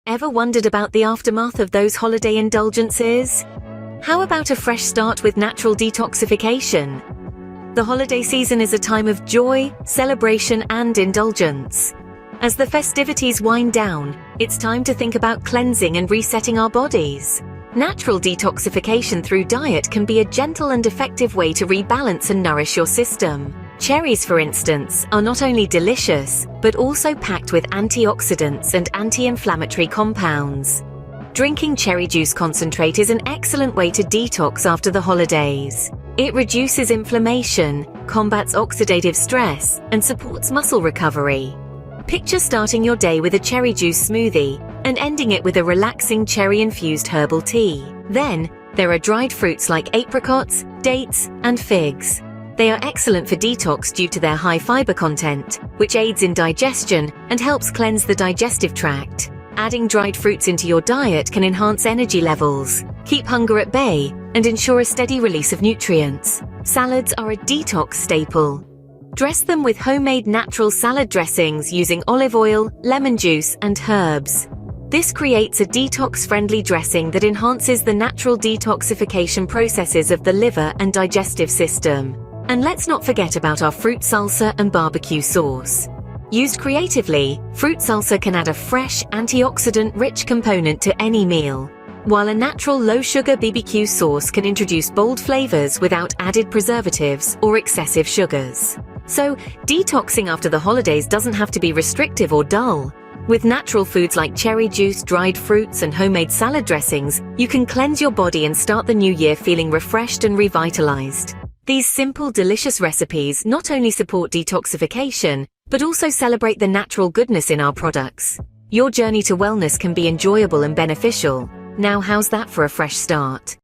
Ever wondered about the aftermath of those holiday indulgences? How about a fresh start with natural detoxification? The holiday season is a time of joy, celebration, and indulgence. As the festivities wind down, it's time to think about cleansing and resetting our bodies. Natural detoxification through diet can be a gentle and effective way to rebalance and nourish your system. Cherries, for instance, are not only delicious, but also packed with antioxidants and anti-inflammatory compounds. Drinking cherry juice concentrate is an excellent way to detox after the holidays. It reduces inflammation, combats oxidative stress, and supports muscle recovery. Picture starting your day with a cherry juice smoothie and ending it with a relaxing cherry-infused herbal tea. Then, there are dried fruits like apricots, dates, and figs. They are excellent for detox due to their high fiber content, which aids in digestion and helps cleanse the digestive tract. Adding dried fruits into your diet can enhance energy levels, keep hunger at bay, and ensure a steady release of nutrients. Salads are a detox staple. Dress them with homemade natural salad dressings using olive oil, lemon juice, and herbs. This creates a detox-friendly dressing that enhances the natural detoxification processes of the liver and digestive system. And let's not forget about our fruit salsa and barbecue sauce. Used creatively, fruit salsa can add a fresh, antioxidant-rich component to any meal, while a natural low-sugar BBQ sauce can introduce bold flavors without added preservatives or excessive sugars. So, detoxing after the holidays doesn't have to be restrictive or dull. With natural foods like cherry juice, dried fruits, and homemade salad dressings, you can cleanse your body and start the new year feeling refreshed and revitalized. These simple, delicious recipes not only support detoxification, but also celebrate the natural goodness in our products. Your journey to wellness can be enjoyable and beneficial. Now, how's that for a fresh start?